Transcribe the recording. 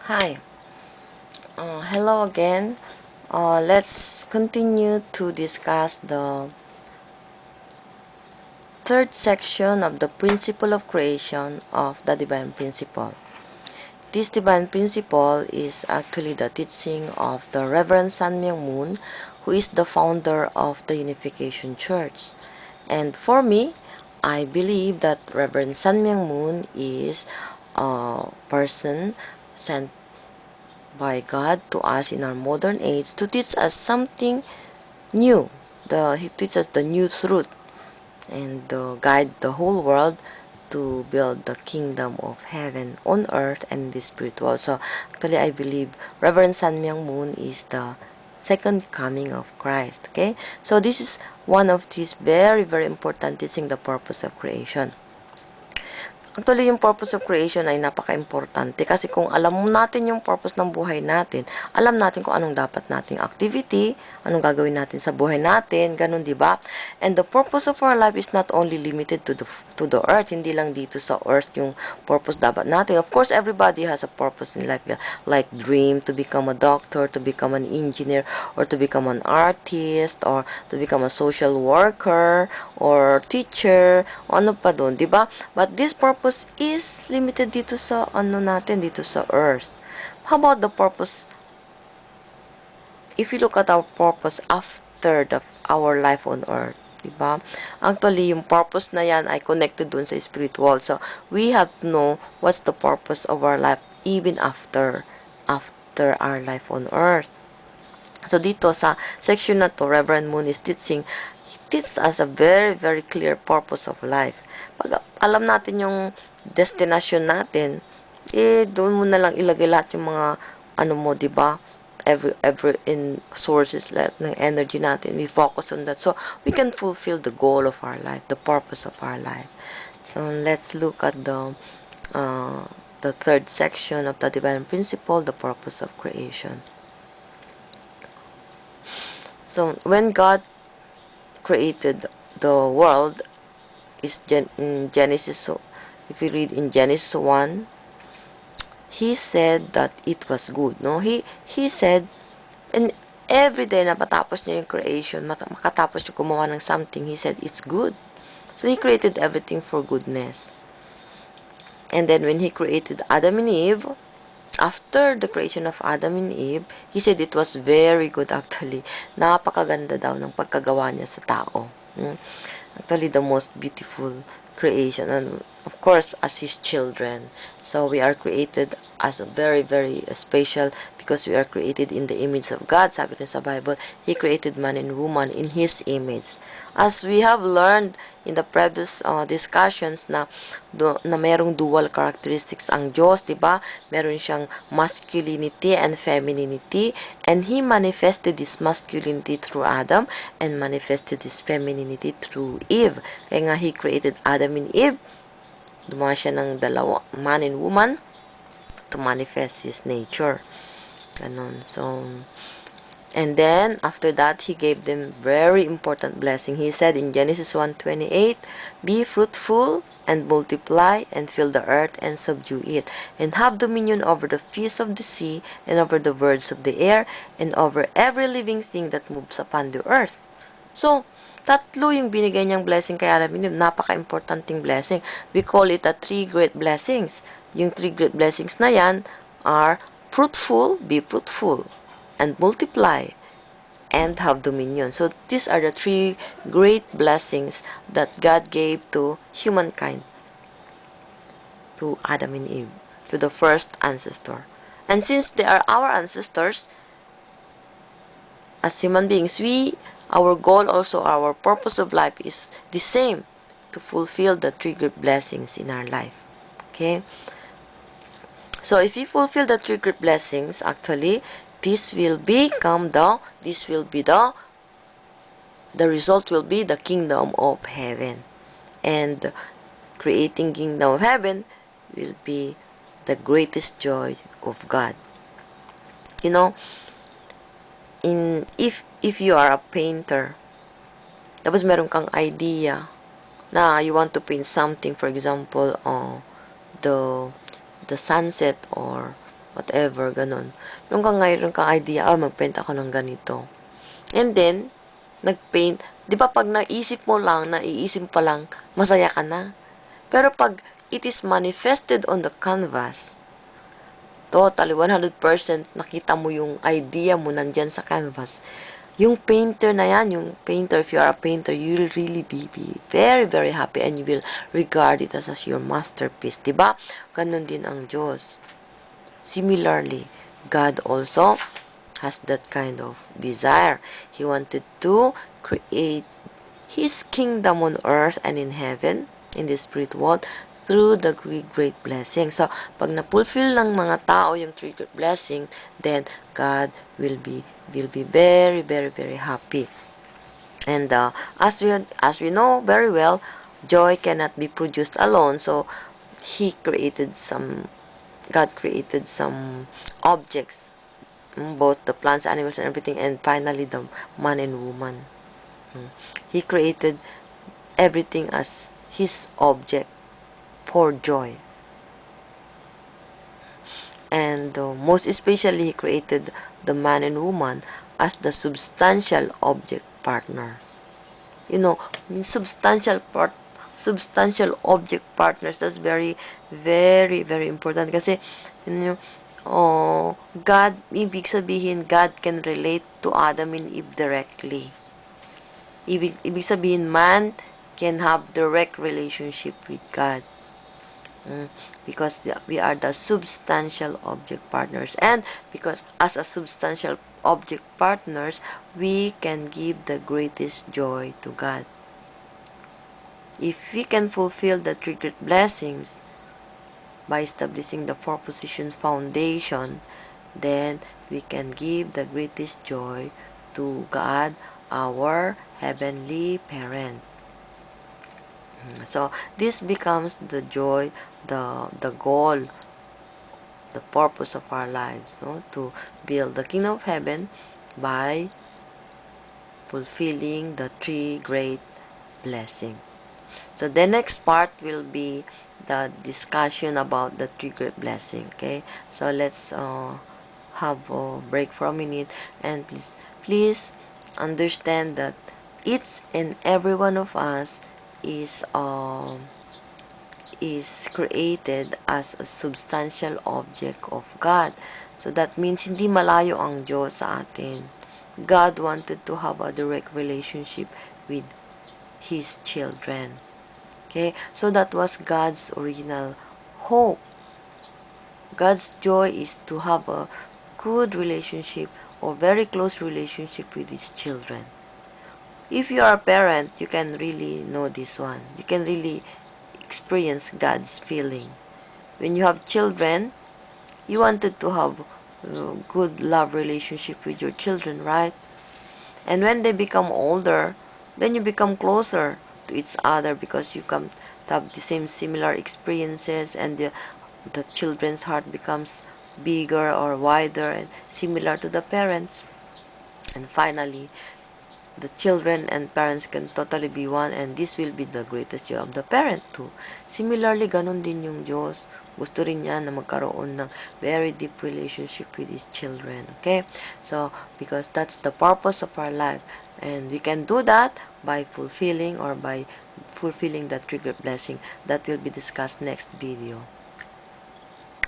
Hi. Hello again. Let's continue to discuss the third section of the principle of creation of the divine principle. This divine principle is actually the teaching of the Reverend Myung Moon, who is the founder of the Unification Church. And for me, I believe that Reverend Myung Moon is a person sent by God to us in our modern age to teach us something new. He teaches the new truth and guide the whole world to build the kingdom of heaven on earth and the spiritual. So actually, I believe Reverend Myung Moon is the second coming of Christ. Okay, so this is one of these very important teaching the purpose of creation. Actually, yung purpose of creation ay napaka-importante kasi kung alam mo natin yung purpose ng buhay natin, alam natin kung anong dapat nating activity, anong gagawin natin sa buhay natin, ganun, di ba? And the purpose of our life is not only limited to the earth, hindi lang dito sa earth yung purpose dapat natin. Of course, everybody has a purpose in life, like dream to become a doctor, to become an engineer, or to become an artist, or to become a social worker, or teacher, o ano pa doon, di ba? But this purpose is limited dito sa natin, dito sa earth. How about the purpose? If you look at our purpose after our life on earth, diba? Actually, yung purpose na yan ay connected dun sa spiritual. So, we have to know what's the purpose of our life even after our life on earth. So, dito sa section na to, Reverend Moon is teaching, he teaches us a very clear purpose of life. Pag alam natin yung destination natin, doon mo na lang ilagay lahat yung mga, mo, di ba? Every in sources lahat ng energy natin, we focus on that. So, we can fulfill the goal of our life, the purpose of our life. So, let's look at the third section of the divine principle, the purpose of creation. So, when God created the world, is in Genesis, so if you read in Genesis 1, he said that it was good, no? He said, and every day na matapos niya yung creation, makatapos niya gumawa ng something, he said it's good. So he created everything for goodness. And then when he created Adam and Eve, after the creation of Adam and Eve, he said it was very good actually. Napakaganda daw ng pagkagawa niya sa tao. Actually, the most beautiful creation, and of course, as his children. So, we are created as a very special because we are created in the image of God. Sabi rin sa Bible, He created man and woman in His image. As we have learned in the previous discussions na merong dual characteristics ang Diyos, di ba? Meron siyang masculinity and femininity, and He manifested this masculinity through Adam and manifested this femininity through Eve. Kaya nga He created Adam and Eve, gumawa siya ng dalawa, man and woman, to manifest His nature. Ganon. So, and then, after that, He gave them very important blessing. He said in Genesis 1:28, "Be fruitful and multiply and fill the earth and subdue it, and have dominion over the fish of the sea and over the birds of the air and over every living thing that moves upon the earth." So, tatlo yung binigay niyang blessing kay Adam and Eve. Napaka-importanting blessing. We call it the three great blessings. Yung three great blessings na yan are fruitful, be fruitful, and multiply, and have dominion. So, these are the three great blessings that God gave to humankind, to Adam and Eve, to the first ancestor. And since they are our ancestors, as human beings, our goal also, our purpose of life is the same, to fulfill the three great blessings in our life. Okay? So, if you fulfill the three great blessings, actually, this will be the result will be the kingdom of heaven. And creating kingdom of heaven will be the greatest joy of God. You know, if you are a painter, tapos meron kang idea na you want to paint something, for example, the sunset or whatever, ganun. Nung ngayon kang idea, magpaint ako ng ganito. And then, nagpaint, di ba pag naisip mo lang, naiisip pa lang, masaya ka na. Pero pag it is manifested on the canvas, totally 100% nakita mo yung idea mo nandyan sa canvas. Yung painter na yan, yung painter, if you are a painter, you will really be very, very happy and you will regard it as your masterpiece. Diba? Ganun din ang Diyos. Similarly, God also has that kind of desire. He wanted to create His kingdom on earth and in heaven, in the spirit world, through the great blessing. So, pag na-fulfill ng mga tao yung three great blessing, then God will be very, very, very happy. And as we know very well, joy cannot be produced alone. So, God created some objects, both the plants, animals, and everything, and finally the man and woman. He created everything as His object for joy. And most especially, He created the man and woman as the substantial object partner. You know, substantial object partners, that's very, very, very important. Kasi, you know, God, ibig sabihin, God can relate to Adam and Eve directly. Ibig sabihin, man can have direct relationship with God. Because we are the substantial object partners. And because as a substantial object partners, we can give the greatest joy to God. If we can fulfill the three great blessings by establishing the four position foundation, then we can give the greatest joy to God, our heavenly parent. So this becomes the joy, the goal, the purpose of our lives, no? To build the kingdom of heaven by fulfilling the three great blessings. So the next part will be the discussion about the three great blessing. Okay, so let's have a break for a minute, and please understand that each and every one of us is created as a substantial object of God. So that means hindi malayo ang Diyos sa atin. God wanted to have a direct relationship with His children. Okay, so that was God's original hope. God's joy is to have a good relationship or very close relationship with His children. If you are a parent, you can really know this one. You can really experience God's feeling. When you have children, you wanted to have a good love relationship with your children, right? And when they become older, then you become closer to each other because you come to have the same similar experiences, and the children's heart becomes bigger or wider and similar to the parents. And finally, the children and parents can totally be one, and this will be the greatest joy of the parent too. Similarly, ganun din yung Diyos. Gusto rin niya na magkaroon ng very deep relationship with His children. Okay? So, because that's the purpose of our life. And we can do that by fulfilling the three great blessing that will be discussed next video.